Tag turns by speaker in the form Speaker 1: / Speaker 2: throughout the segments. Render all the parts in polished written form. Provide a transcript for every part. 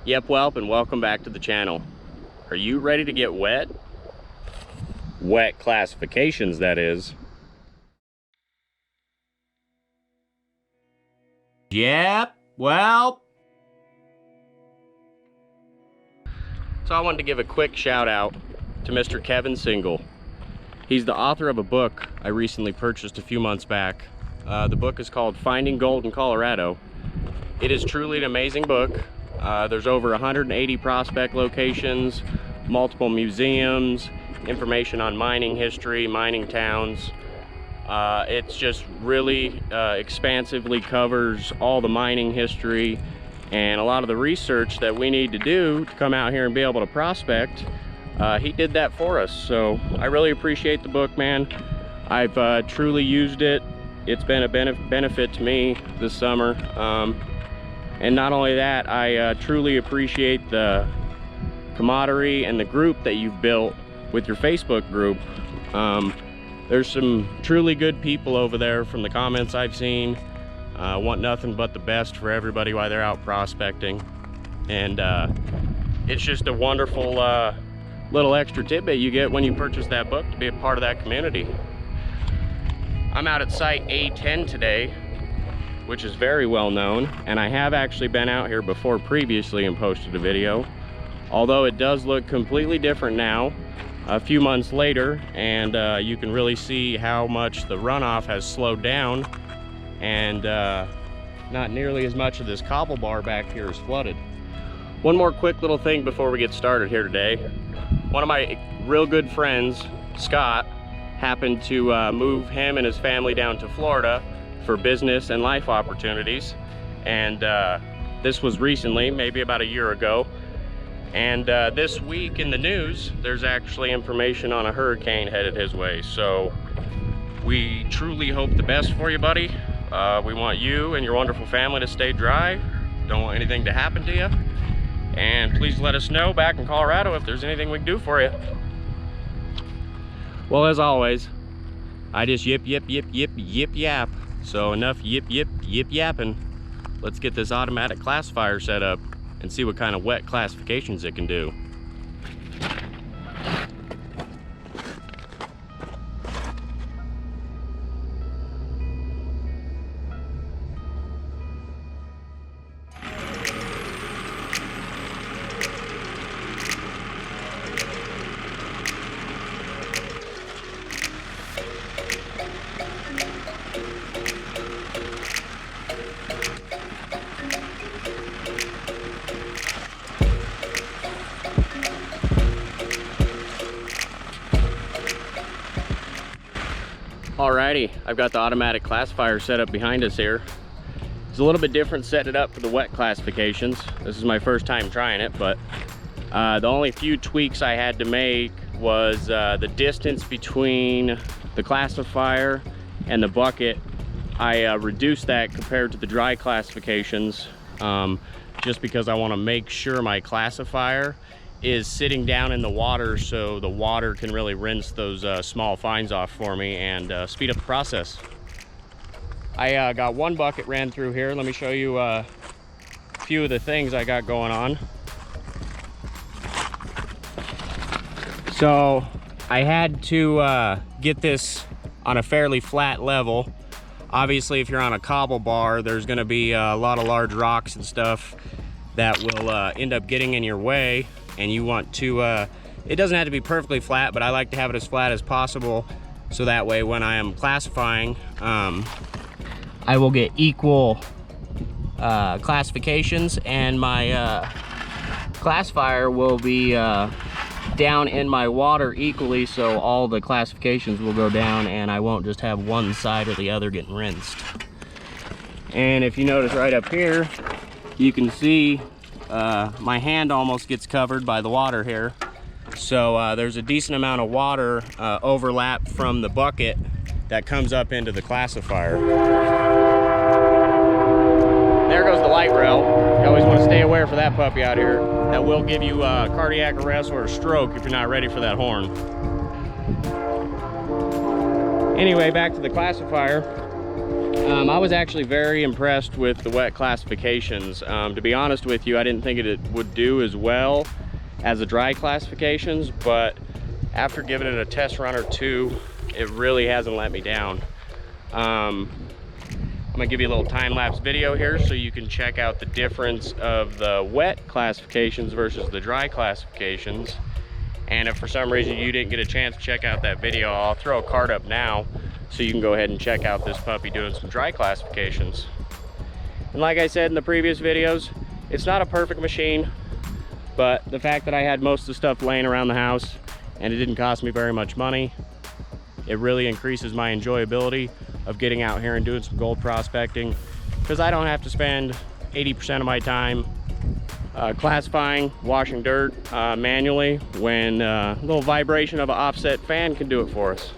Speaker 1: Yepwelp, and welcome back to the channel. Are you ready to get wet? Wet classifications, that is. Yepwelp. So I wanted to give a quick shout out to Mr. Kevin Single. He's the author of a book I recently purchased a few months back. The book is called Finding Gold in Colorado. It is truly an amazing book. There's over 180 prospect locations, multiple museums, information on mining history, mining towns. It's just really expansively covers all the mining history and a lot of the research that we need to do to come out here and be able to prospect. He did that for us, so I really appreciate the book, man. I've truly used it. It's been a benefit to me this summer. And not only that, I truly appreciate the camaraderie and the group that you've built with your Facebook group. There's some truly good people over there from the comments I've seen. Want nothing but the best for everybody while they're out prospecting. And it's just a wonderful little extra tidbit you get when you purchase that book to be a part of that community. I'm out at site A-10 today, which is very well known, and I have actually been out here before previously and posted a video, although it does look completely different now a few months later, and you can really see how much the runoff has slowed down, and not nearly as much of this cobble bar back here is flooded. One more quick little thing before we get started here today. One of my real good friends, Scott, happened to move him and his family down to Florida for business and life opportunities, and this was recently, maybe about a year ago. And this week in the news, there's actually information on a hurricane headed his way. So we truly hope the best for you, buddy. We want you and your wonderful family to stay dry. Don't want anything to happen to you. And please let us know back in Colorado if there's anything we can do for you. Well, as always, I just yip yap. So enough yip yapping. Let's get this automatic classifier set up and see what kind of wet classifications it can do. Alrighty, I've got the automatic classifier set up behind us here. It's a little bit different setting it up for the wet classifications. This is my first time trying it, but the only few tweaks I had to make was the distance between the classifier and the bucket. I reduced that compared to the dry classifications, just because I want to make sure my classifier is sitting down in the water so the water can really rinse those small fines off for me and speed up the process. I got one bucket ran through here. Let me show you a few of the things I got going on. So I had to get this on a fairly flat level. Obviously, if you're on a cobble bar, there's going to be a lot of large rocks and stuff that will end up getting in your way. And you want to, it doesn't have to be perfectly flat, but I like to have it as flat as possible, so that way when I am classifying, I will get equal classifications, and my classifier will be down in my water equally, so all the classifications will go down and I won't just have one side or the other getting rinsed. And if you notice right up here, you can see my hand almost gets covered by the water here. So there's a decent amount of water overlap from the bucket that comes up into the classifier. There goes the light rail. You always want to stay aware for that puppy out here. That will give you a cardiac arrest or a stroke if you're not ready for that horn. Anyway, back to the classifier. I was actually very impressed with the wet classifications. To be honest with you, I didn't think it would do as well as the dry classifications, but after giving it a test run or two, it really hasn't let me down. I'm gonna give you a little time-lapse video here so you can check out the difference of the wet classifications versus the dry classifications. And if for some reason you didn't get a chance to check out that video, I'll throw a card up now so you can go ahead and check out this puppy doing some dry classifications. And like I said in the previous videos, it's not a perfect machine, but the fact that I had most of the stuff laying around the house and it didn't cost me very much money, it really increases my enjoyability of getting out here and doing some gold prospecting, because I don't have to spend 80% of my time classifying, washing dirt manually, when a little vibration of an offset fan can do it for us.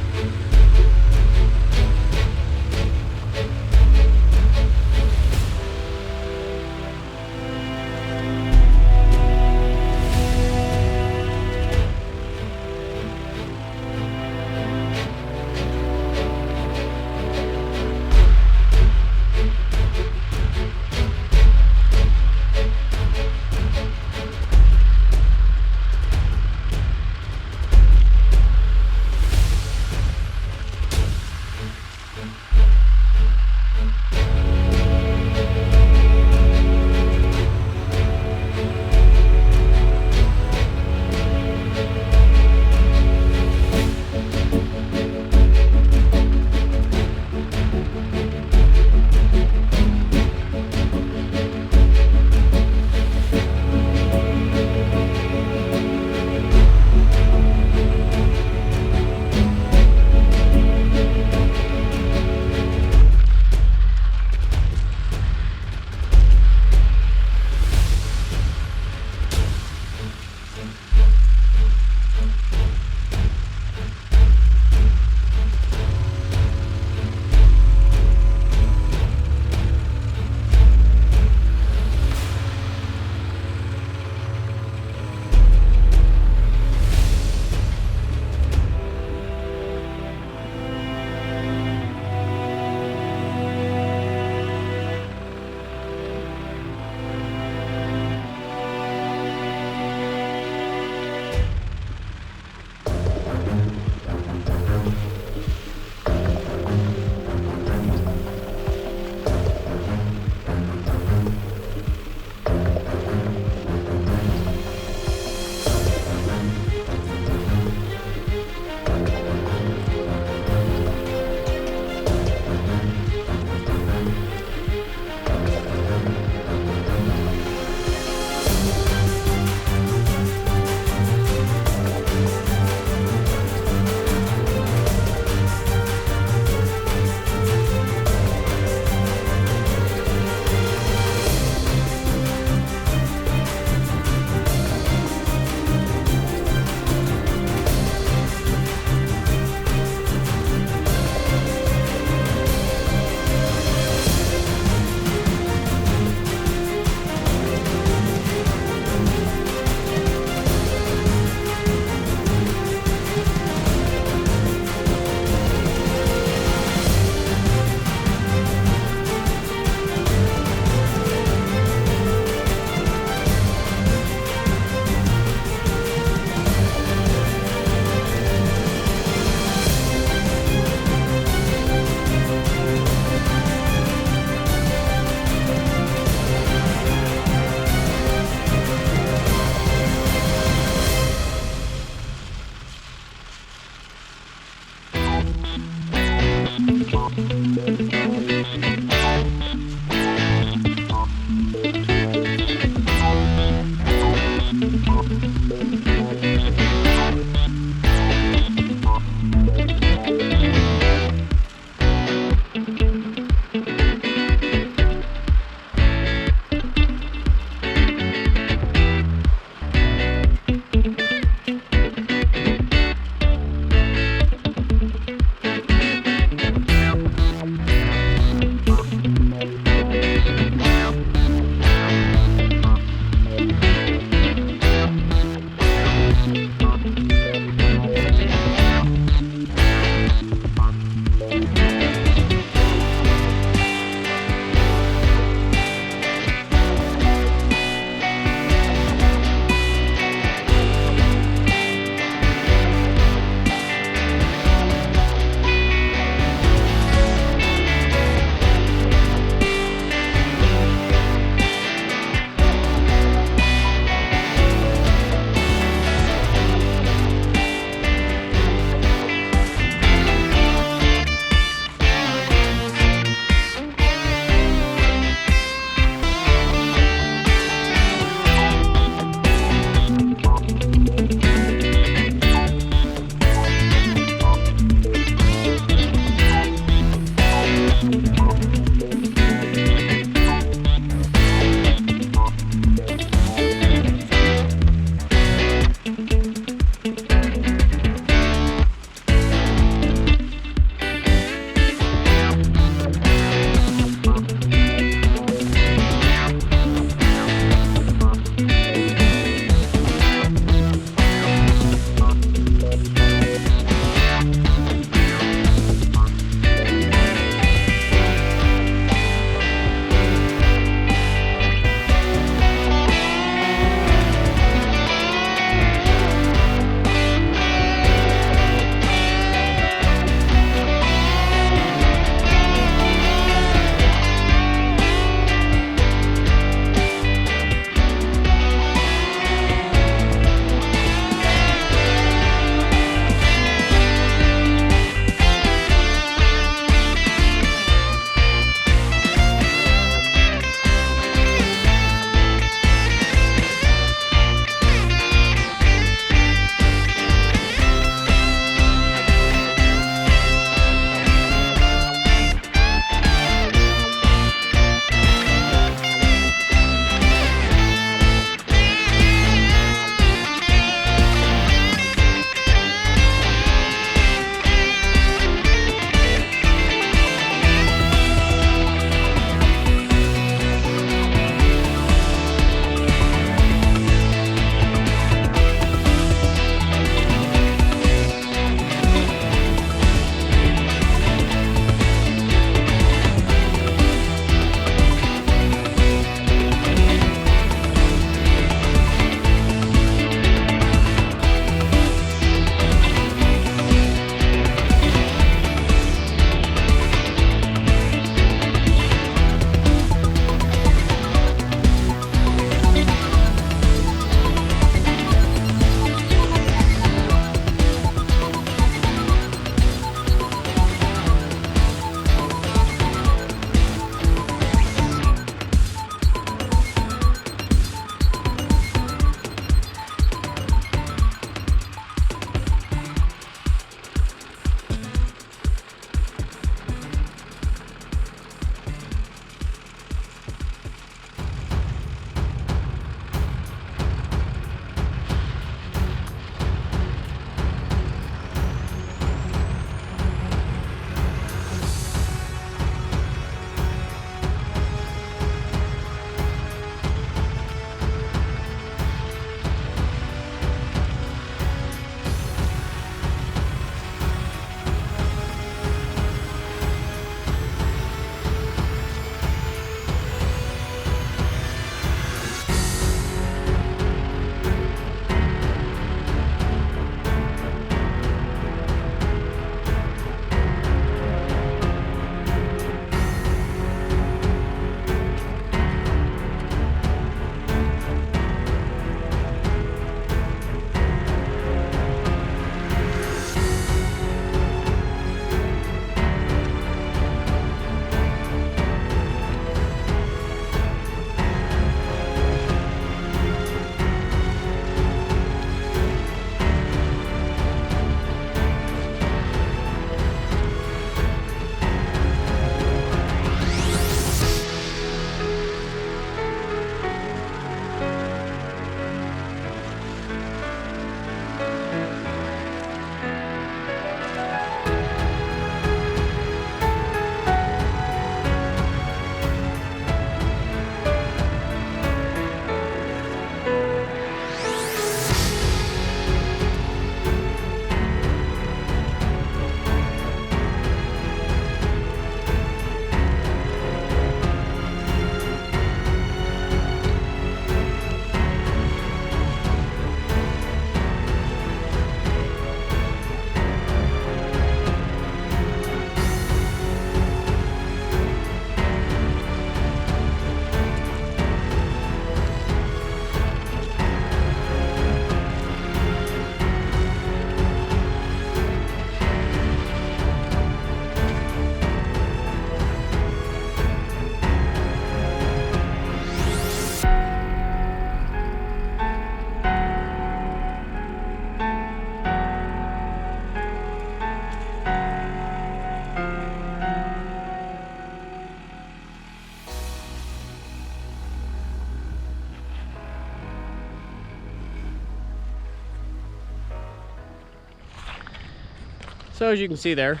Speaker 1: So as you can see there,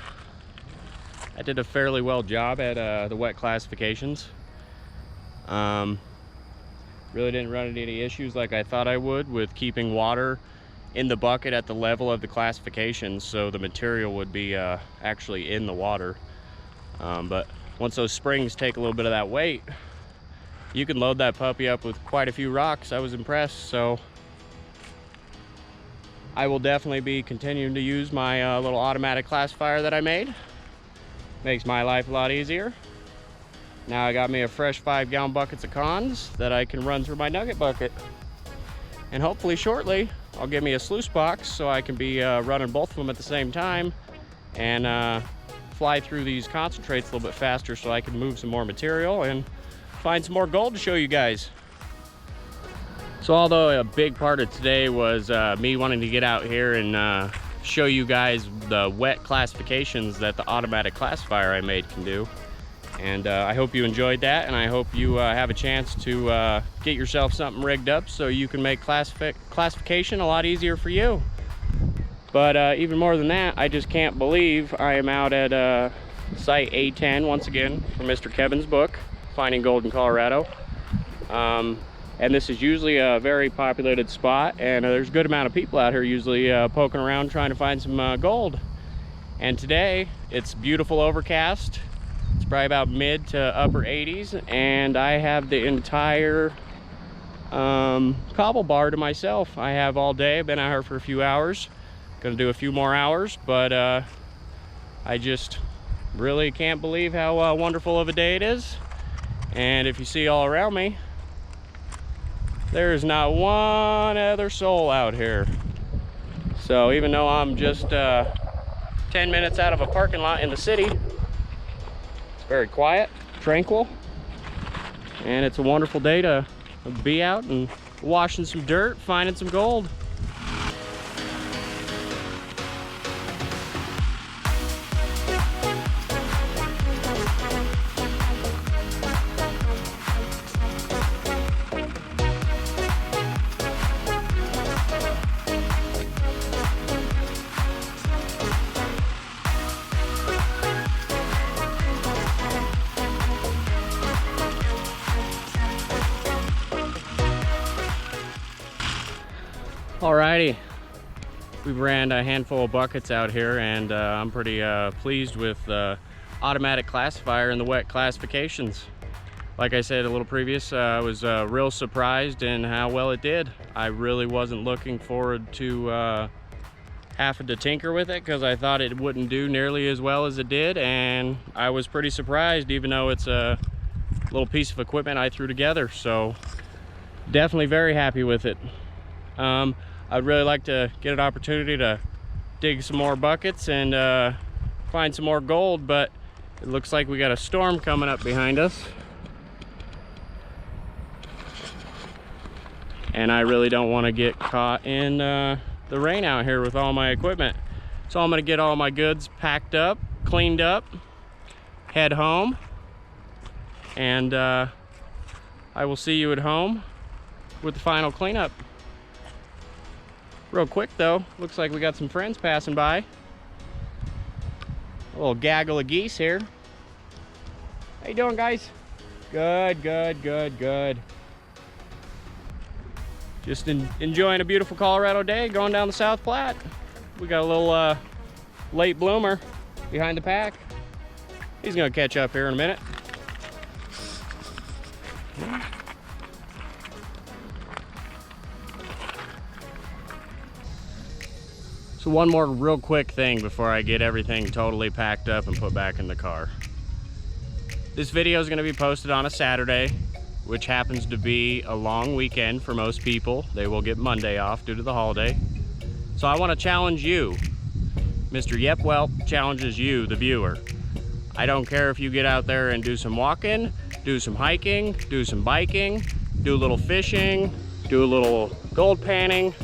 Speaker 1: I did a fairly well job at the wet classifications. Really didn't run into any issues like I thought I would with keeping water in the bucket at the level of the classifications, so the material would be actually in the water. But once those springs take a little bit of that weight, you can load that puppy up with quite a few rocks. I was impressed, so I will definitely be continuing to use my little automatic classifier that I made. Makes my life a lot easier. Now I got me a fresh 5-gallon buckets of cons that I can run through my nugget bucket. And hopefully shortly, I'll get me a sluice box so I can be running both of them at the same time and fly through these concentrates a little bit faster so I can move some more material and find some more gold to show you guys. So although a big part of today was me wanting to get out here and show you guys the wet classifications that the automatic classifier I made can do, and I hope you enjoyed that, and I hope you have a chance to get yourself something rigged up so you can make classification a lot easier for you. But even more than that, I just can't believe I am out at site A-10 once again for Mr. Kevin's book, Finding Gold in Colorado. And this is usually a very populated spot, and there's a good amount of people out here usually poking around trying to find some gold. And today, it's beautiful overcast. It's probably about mid to upper 80s, and I have the entire cobble bar to myself. I have all day. I've been out here for a few hours. Gonna do a few more hours, but I just really can't believe how wonderful of a day it is. And if you see all around me, there's not one other soul out here. So even though I'm just 10 minutes out of a parking lot in the city, it's very quiet, tranquil, and it's a wonderful day to be out and washing some dirt, finding some gold. Alrighty, we ran a handful of buckets out here, and I'm pretty pleased with the automatic classifier and the wet classifications. Like I said a little previous, I was real surprised in how well it did. I really wasn't looking forward to having to tinker with it because I thought it wouldn't do nearly as well as it did, and I was pretty surprised even though it's a little piece of equipment I threw together. So definitely very happy with it. I'd really like to get an opportunity to dig some more buckets and find some more gold, but it looks like we got a storm coming up behind us. And I really don't want to get caught in the rain out here with all my equipment. So I'm going to get all my goods packed up, cleaned up, head home, and I will see you at home with the final cleanup. Real quick though, looks like we got some friends passing by. A little gaggle of geese here. How you doing, guys? Good, good, good, good. Just enjoying a beautiful Colorado day, going down the South Platte. We got a little late bloomer behind the pack. He's gonna catch up here in a minute. So one more real quick thing before I get everything totally packed up and put back in the car. This video is going to be posted on a Saturday, which happens to be a long weekend for most people. They will get Monday off due to the holiday. So I want to challenge you. Mr. Yepwelp challenges you, the viewer. I don't care if you get out there and do some walking, do some hiking, do some biking, do a little fishing, do a little gold panning.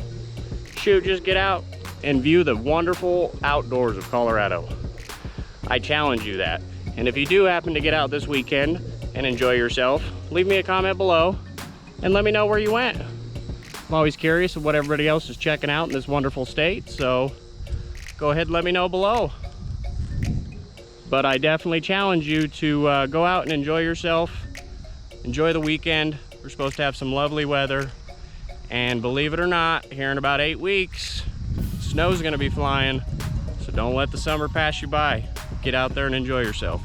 Speaker 1: Shoot, just get out and view the wonderful outdoors of Colorado. I challenge you that. And if you do happen to get out this weekend and enjoy yourself, leave me a comment below and let me know where you went. I'm always curious of what everybody else is checking out in this wonderful state, so go ahead and let me know below. But I definitely challenge you to go out and enjoy yourself. Enjoy the weekend. We're supposed to have some lovely weather. And believe it or not, here in about 8 weeks, snow's gonna be flying. So don't let the summer pass you by. Get out there and enjoy yourself.